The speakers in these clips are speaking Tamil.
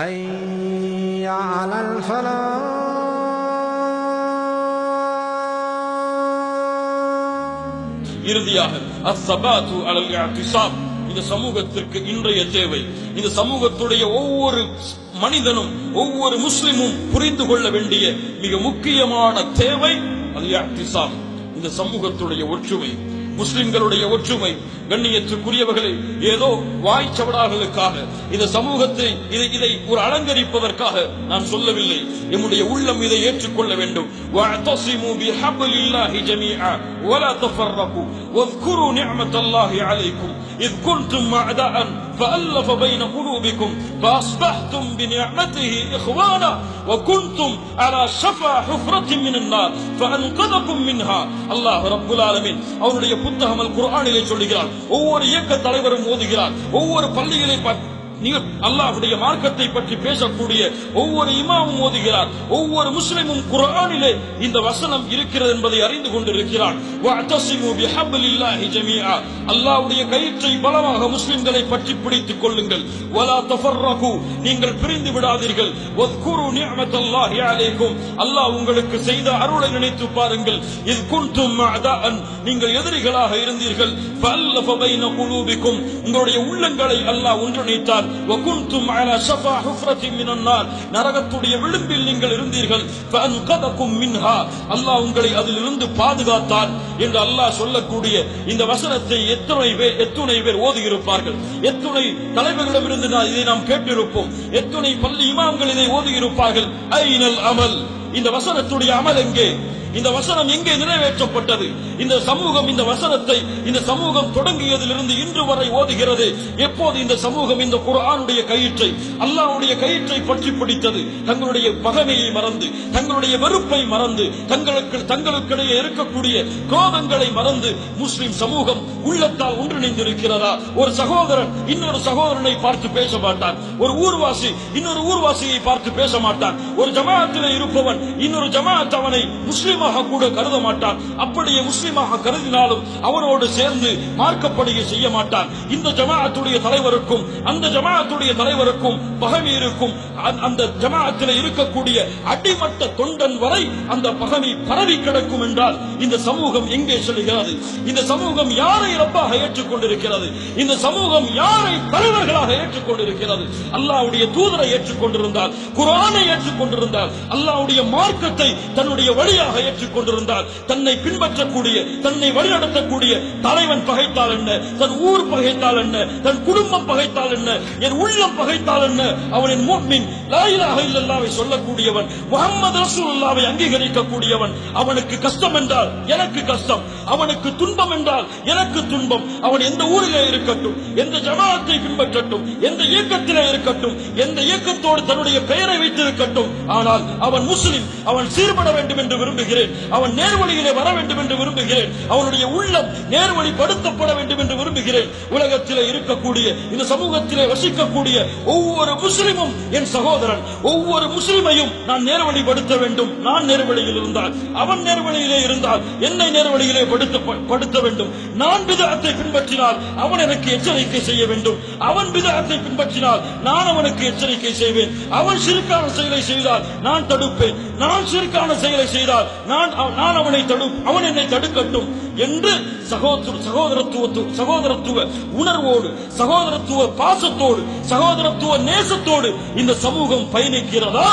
حي على الفلاح. இறுதியாக அஸ்ஸபாத்து அலல் இஅ்திஸாம், இந்த சமூகத்திற்கு இன்றைய தேவை, இந்த சமூகத்துடைய ஒவ்வொரு மனிதனும் ஒவ்வொரு முஸ்லிமும் புரிந்து கொள்ள வேண்டிய மிக முக்கியமான தேவை அல் இஅ்திஸாம், இந்த சமூகத்துடைய ஒற்றுமை, முஸ்லிம்களுடைய ஒற்றுமை. கண்ணியத்துக்குரியவர்களே, ஏதோ வாய்ச்சவடார்களுக்காக இந்த சமூகத்தை இதை ஒரு அலங்கரிப்பதற்காக நான் சொல்லவில்லை. நம்முடைய உள்ளம் இதை ஏற்றுக்கொள்ள வேண்டும். வஅதஸிமு பிஹப்லில்லாஹி ஜமீஆ வலா தஃபர்ரகு வذ்குரு நிஅமத்தல்லாஹி அலைக்கும் இذ குன்தும் அஅதாஅன் فألف بين قلوبكم فأصبحتم بنعمته إخوانا وكنتم على شفا حفرة من النار فأنقذكم منها. அல்லாஹ் ரப்புல் ஆலமீன் அவருடைய புத்தகம் அல் குர்ஆனிலே சொல்கிறார். ஒவ்வொரு இயக்க தலைவரும் ஓதுகிறார், ஒவ்வொரு பள்ளிகளை அல்லாஹ்வுடைய மார்க்கத்தை பற்றி பேசக்கூடிய ஒவ்வொரு இமாமும் ஓதுகிறார், ஒவ்வொரு முஸ்லிமும் குர்ஆனிலே இந்த வசனம் இருக்கிறது என்பதை அறிந்து கொண்டிருக்கிறார். வஅதஸிமு பிஹப்லில்லாஹி ஜமீஆ, அல்லாஹ்வுடைய கயிற்றை பலமாக முஸ்லிம்களை பற்றி பிடித்துக் கொள்ளுங்கள். வலா தஃபர்ரகு, நீங்கள் பிரிந்து விடாதீர்கள். வذ்குரு நிஅமத்தல்லாஹி அலைக்கும், அல்லாஹ் உங்களுக்கு செய்த அருளை நினைத்து பாருங்கள். இஸ் குன்தும் அஅதாஅன், நீங்கள் எதிரிகளாக இருந்தீர்கள். ஃபஅல்லஃப பைன குலூபிக்கும், உங்களுடைய உள்ளங்களை அல்லாஹ் ஒன்றிணைத்தார். وكنتم على شفا حفرة من النار, நரகத்துடைய விளிம்பில் நீங்கள் இருந்தீர்கள். فأنقذكم منها, அல்லாஹ் உங்களை அதிலிருந்து பாதுகாத்தார் என்று அல்லாஹ் சொல்லக்கூடிய இந்த வசனத்தை எத்துணை பேர் ஓதியிருப்பார்கள்? எத்துணை தலைவர்களிடமிருந்து இதை நாம் கேட்டிருப்போம்? எத்துணை பள்ளி இமாம்கள் இதை ஓதியிருப்பார்கள்? ஐனல் அமல், இந்த வசனத்துடைய அமல் எங்கே? இந்த வசனம் எங்கே நிறைவேற்றப்பட்டது? இந்த சமூகம் இந்த வசனத்தை, இந்த சமூகம் தொடங்கியதிலிருந்து இன்று வரை ஓதுகிறது. எப்போது இந்த சமூகம் இந்த குர்ஆனுடைய கயிற்றை, அல்லாஹ்வுடைய கயிற்றை பற்றி பிடித்தது? தங்களுடைய பகைமையை மறந்து, தங்களுடைய வெறுப்பை மறந்து, தங்களுக்கிடையே இருக்கக்கூடிய கோபங்களை மறந்து முஸ்லிம் சமூகம் உள்ளத்தால் ஒன்றிணைந்திருக்கிறதா? ஒரு சகோதரன் இன்னொரு சகோதரனை பார்த்து பேச மாட்டான், ஒரு ஊர்வாசி இன்னொரு ஊர்வாசியை பார்த்து பேச மாட்டான், ஒரு ஜமாஅத்திலே இருப்பவன் இன்னொரு ஜமாஅத் அவனை முஸ்லிம் கூட கருத மாட்டான். அப்படியே முஸ்லிமாக கருதினாலும் அவனோடு சேர்ந்து மார்க்கப்படியை செய்ய மாட்டான். இந்த ஜமாஅத்துடைய தலைவருக்கும் அந்த ஜமாஅத்துடைய தலைவருக்கும் பகைமை இருக்கும். அந்த ஜமாஅத்தில் இருக்கக்கூடிய அடிமட்ட தொண்டன் வரை அந்த பகைமை பரவி கிடக்கும் என்றால் இந்த சமூகம் எங்கே செல்கிறது? இந்த சமூகம் யாரை ரப்பாக ஏற்றுக்கொண்டிருக்கிறது? இந்த சமூகம் யாரை தலைவர்களாக ஏற்றுக்கொண்டிருக்கிறது? அல்லாஹ்வுடைய தூதரை ஏற்றுக்கொண்டிருந்தால், குர்ஆனை ஏற்றுக்கொண்டிருந்தால், அல்லாஹ்வுடைய மார்க்கத்தை தன்னுடைய வழியாக ஏற்றுக்கொண்டிருந்தால், தன்னை பின்பற்றக்கூடிய, தன்னை வழிநடத்தக்கூடிய தலைவன் பகைத்தால் என்ன, தன் ஊர் பகைத்தால் என்ன, தன் குடும்பம் பகைத்தால் என்ன, என் உள்ளம் பகைத்தால் என்ன, அவனின் முஃமின், லா இலாஹ இல்லல்லாஹ்வை சொல்லக்கூடியவன், முஹம்மது ரசூலுல்லாஹ்வை அங்கீகரிக்கக்கூடியவன். அவனுக்கு கஷ்டம் என்றால் எனக்கு கஷ்டம், அவனுக்கு துன்பம் என்றால் எனக்கு துன்பம். அவன் எந்த ஊரிலே இருக்கட்டும், எந்த ஜமாஅத்தை பின்பற்றட்டும், எந்த இயக்கத்திலே இருக்கட்டும், எந்த இயக்கத்தோடு தன்னுடைய பெயரை வைத்திருக்கட்டும், ஆனால் அவன் முஸ்லிம், அவன் சீர்பட வேண்டும் என்று விரும்புகிறேன், அவன் நேர்வழியிலே வர வேண்டும் என்று விரும்புகிறேன், அவனுடைய உள்ளம் நேர்வழிப்படுத்தப்பட வேண்டும் என்று விரும்புகிறேன். உலகத்திலே இருக்கக்கூடிய, இந்த சமூகத்திலே வசிக்கக்கூடிய ஒவ்வொரு முஸ்லிமும் என் சகோதரன். ஒவ்வொரு முஸ்லிமையும் நான் நேர்வழிப்படுத்த வேண்டும். நான் நேர்வழியில் இருந்தால், அவன் நேர்வழியிலே இருந்தால் என்னை நேர்வழியிலே படுத்த வேண்டும். நான் பிதஅத்தை பின்பற்றினால் அவன் எனக்கு எச்சரிக்கை செய்ய வேண்டும். அவன் பிதஅத்தை பின்பற்றினால் நான் அவனுக்கு எச்சரிக்கை செய்வேன். அவன் ஷிர்கான செயலை செய்தால் நான் தடுப்பேன். நான் ஷிர்கான செயலை செய்தால் நான் அவன் என்னை தடுக்கட்டும் என்று சகோதரத்துவ உணர்வோடு, சகோதரத்துவ பாசத்தோடு, சகோதரத்துவ நேசத்தோடு இந்த சமூகம் பயணிக்கிறதா?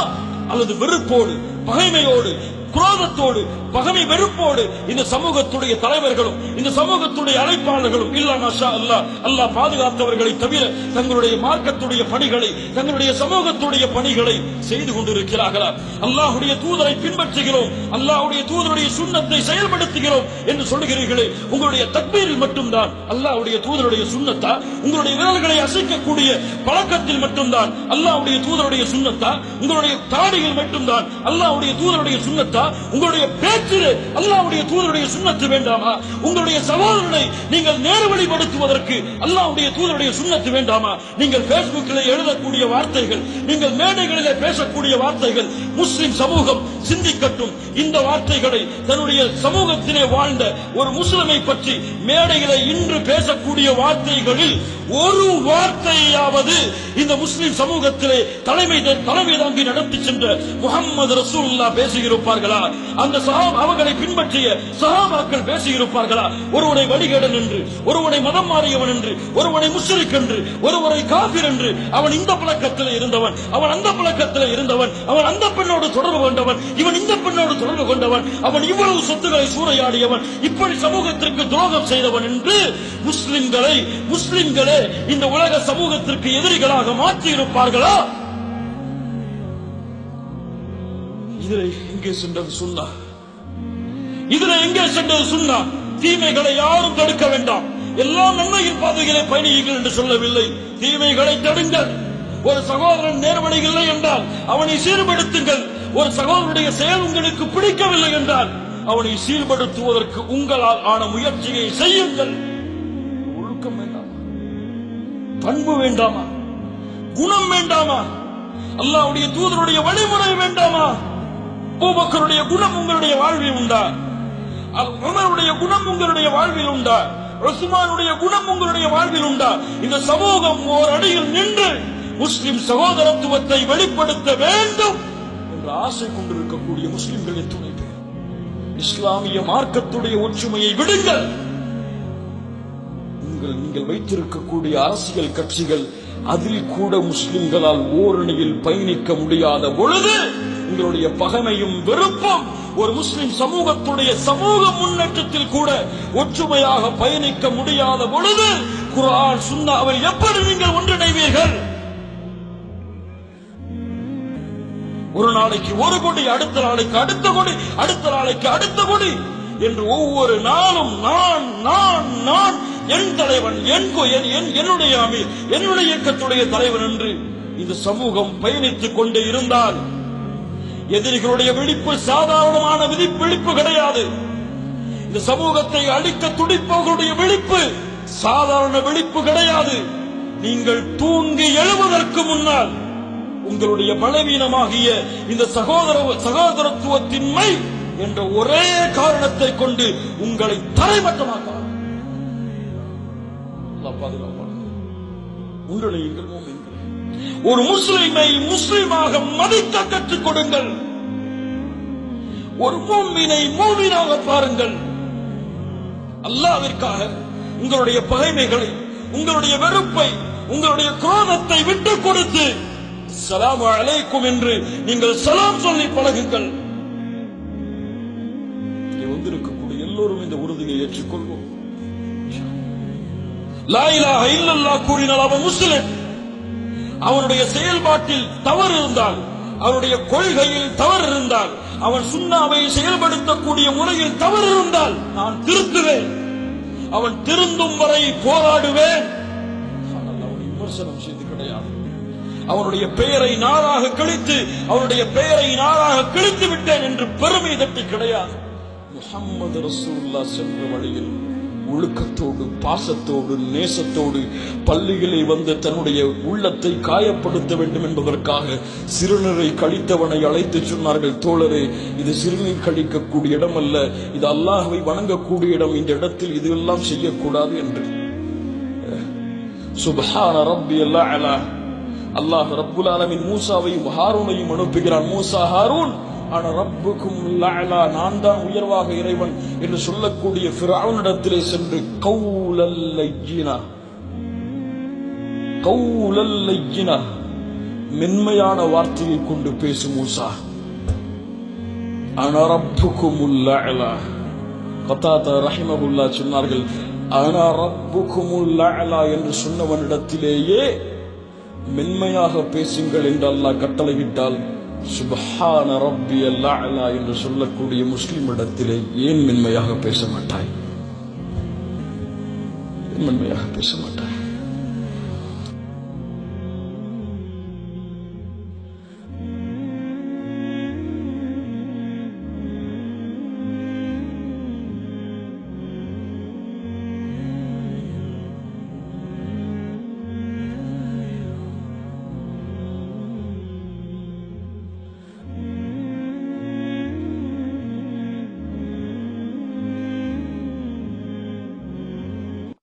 அல்லது வெறுப்போடு, பகைமையோடு, குரோதத்தோடு, பகைமை வெறுப்போடு இந்த சமூகத்துடைய தலைவர்களும் இந்த சமூகத்துடைய அழைப்பாளர்களும் இல்ல மாஷா அல்லாஹ், அல்லாஹ் பாதுகாத்தவர்களை தவிர தங்களுடைய மார்க்கத்துடைய பணிகளை, தங்களுடைய சமூகத்துடைய பணிகளை செய்து கொண்டிருக்கிறார்களா? அல்லாஹ்வுடைய தூதரை பின்பற்றுகிறோம், அல்லாஹ்வுடைய தூதருடைய சுன்னத்தை செயல்படுத்துகிறோம் என்று சொல்லுகிறீர்களே, உங்களுடைய தக்பீரில் மட்டும்தான் அல்லாஹ்வுடைய தூதருடைய சுன்னத்தா? உங்களுடைய விரல்களை அசைக்கக்கூடிய பழக்கத்தில் மட்டும்தான் அல்லாஹ்வுடைய தூதருடைய சுன்னத்தா? உங்களுடைய தாடியில் மட்டும்தான் அல்லாஹ்வுடைய தூதருடைய சுன்னத்தா? உங்களுடைய பேச்சு பேச்சிலே அல்லாஹ்வுடைய தூதருடைய சுன்னத்து வேண்டாமா? உங்களுடைய சகோதரனை நீங்கள் நேர்வழிப்படுத்துவதற்கு அல்லாஹ்வுடைய தூதருடைய சுன்னத்து வேண்டாமா? நீங்கள் பேஸ்புக்கில் எழுதக்கூடிய வார்த்தைகள், நீங்கள் மேடைகளிலே பேசக்கூடிய வார்த்தைகள், முஸ்லிம் சமூகம் சிந்திக்கட்டும். இந்த வார்த்தைகளை தன்னுடைய சமூகத்திலே வாழ்ந்த ஒரு முஸ்லிமை பற்றி மேடையிலே இன்று பேசக்கூடிய வார்த்தைகளில் ஒரு வார்த்தையாவது இந்த முஸ்லிம் சமூகத்திலே தலைமை தாங்கி நடத்தி சென்ற முஹம்மது ரசூலுல்லாஹ் பேசியிருப்பார்களா? அந்த அவர்களை பின்பற்றிய சஹாபாக்கள் பேசியிருப்பார்களா? ஒருவனை வழிகேடன் என்று, ஒருவனை மதம் மாறியவன் என்று, ஒருவனை முஷ்ரிக் என்று, ஒருவரை காபிர் என்று, அவன் இந்த பழக்கத்தில் இருந்தவன், அவன் அந்த பழக்கத்தில் இருந்தவன், அவன் அந்த பெண்ணோடு தொடர்பு கொண்டவன், இவன் இந்த பெண்ணோடு தொடர்பு கொண்டவன், அவன் இவ்வளவு சொத்துக்களை சூறையாடியவன், இப்படி சமூகத்திற்கு துரோகம் செய்தவன் என்று முஸ்லிம்களே இந்த உலக சமூகத்திற்கு எதிரிகளாக மாற்றி இருப்பார்களா? இதில் எங்கே சென்றது சுன்னா? இதில் எங்கே சென்றது சுன்னா? தீமைகளை யாரும் தடுக்க வேண்டாம், எல்லாம் நன்மையின் பாதைகளை பயணியுங்கள் என்று சொல்லவில்லை. தீமைகளை தடுங்கள். ஒரு சகோதரன் நேர்வழிகள் இல்லை என்றால் அவனை சீர்படுத்துங்கள். ஒரு சகோதரனுடைய செயல் உங்களுக்கு பிடிக்கவில்லை என்றால் அவனை சீர்படுத்துவதற்கு உங்களால் ஆன முயற்சியை செய்யுங்கள். ஒழுக்கம் வேண்டாமா? பண்பு வேண்டாமா? குணம் வேண்டாமா? அல்லாஹ்வுடைய தூதருடைய வழிமுறை வேண்டாமா? அபூபக்கருடைய குணம் உங்களுடைய வாழ்வில் உண்டா? உமருடைய குணம் உங்களுடைய வாழ்வில் உண்டா? உஸ்மானுடைய குணம் உங்களுடைய வாழ்வில் உண்டா? இந்த சமூகம் ஓர் அடியில் நின்று முஸ்லிம் சகோதரத்துவத்தை வெளிப்படுத்த வேண்டும் என்ற ஆசை கொண்டிருக்கக்கூடிய முஸ்லிம்கள் எத்துணை பேர். இஸ்லாமிய மார்க்கத்துடைய ஒற்றுமையை விடுங்கள். நீங்கள் வைத்திருக்கக்கூடிய அரசியல் கட்சிகள் அதில் கூட முஸ்லிம்களால் ஓரணியில் பயணிக்க முடியாத பொழுது, உங்களுடைய பகைமையும் வெறுப்பும் ஒரு முஸ்லிம் சமூகத்துடைய சமூக முன்னேற்றத்தில் கூட ஒற்றுமையாக பயணிக்க முடியாத பொழுது, குர்ஆன் சுன்னாவை எப்படி நீங்கள் ஒன்றிணைவீர்கள்? ஒரு நாளைக்கு ஒரு கொடி, அடுத்த நாளைக்கு அடுத்த கொடி, அடுத்த நாளைக்கு அடுத்த கொடி என்று ஒவ்வொரு நாளும் நான் நான் நான் என் தலைவன், என்னுடைய அமீர், என்னுடைய இயக்கத்துடைய தலைவன் என்று இந்த சமூகம் பயணித்துக் கொண்டே இருந்தால் எதிரிகளுடைய விழிப்பு சாதாரணமான விழிப்பு கிடையாது. இந்த சமூகத்தை அழிக்க துடிப்பவர்களுடைய விழிப்பு சாதாரண விழிப்பு கிடையாது. நீங்கள் தூங்கி எழுவதற்கு முன்னால் உங்களுடைய பலவீனமாகிய இந்த சகோதரத்துவத்தின்மை என்ற ஒரே காரணத்தை கொண்டு உங்களை தரைமட்டமாக்கலாம். ஒரு முஸ்லிமை முஸ்லிமாக மதிக்க கற்றுக் கொடுங்கள். ஒரு மூமினை மூமினாக பாருங்கள். அல்லாஹ்விற்காக உங்களுடைய பகைமைகளை, உங்களுடைய வெறுப்பை, உங்களுடைய குரோதத்தை விட்டுக் கொடுத்து ஸலாமு அலைக்கும் என்று நீங்கள் சலாம் சொல்லி பழகுங்கள். வந்திருக்கக்கூடிய எல்லோரும் இந்த உறுதியை ஏற்றுக்கொள்வோம். லா இலாஹ இல்லல்லாஹ் கூறினால் அவன் முஸ்லிம். அவனுடைய செயல்பாட்டில் தவறு இருந்தால், அவனுடைய கொள்கையில் தவறு இருந்தால், அவன் சுன்னாவை செயல்படுத்தக்கூடிய முறையில் தவறு இருந்தால் நான் திருத்துவேன். அவன் திருந்தும் வரை போராடுவேன். அவனை விமர்சனம் செய்து கிடையாது. அவனுடைய பெயரை நாளாக கிழித்து விட்டேன் என்று பெருமை தட்டி கிடையாது. முஹம்மது ரசூலுல்லாஹ் சென்ற வழியில் ஒழுக்கத்தோடு, பாசத்தோடு, நேசத்தோடு பள்ளிகளை வந்து தன்னுடைய உள்ளத்தை காயப்படுத்த வேண்டும் என்பதற்காக சிறுநீரை கழித்தவனை அழைத்து சொன்னார்கள், தோழரே, இது சிறுநீர் கழிக்கக்கூடிய இடம் அல்ல, இது அல்லாஹ்வை வணங்கக்கூடிய இடம், இந்த இடத்தில் இதெல்லாம் செய்யக்கூடாது என்று. சுப்ஹான ரப்பியல் அலா. அல்லாஹ் ரப்புல் ஆலமீன் மூசாவையும் ஹாரூனையும் அனுப்புகிறான். மூசா, ஹாரூன், ஆனா ரப்புக்கும் லஅலா, நான் தான் உயர்வாக இறைவன் என்று சொல்லக்கூடிய ஃபிரௌனிடத்திலே சென்று கௌலல் லய்யினா மென்மையான வார்த்தையை கொண்டு பேசும் மூசா. ஆனா ரப்புக்கும் லஅலா. கதாதா ரஹிமஹுல்லாஹ் சொன்னார்கள், ஆனா ரப்புக்கும் லஅலா என்று சொன்னவனிடத்திலேயே மென்மையாக பேசுங்கள் என்று அல்லாஹ் கட்டளையிட்டால், சுப்ஹான ரப்பியல் அலா என்று சொல்லக்கூடிய முஸ்லிம் இடத்திலே ஏன் மென்மையாக பேச மாட்டாய்? மென்மையாக பேச மாட்டாய்?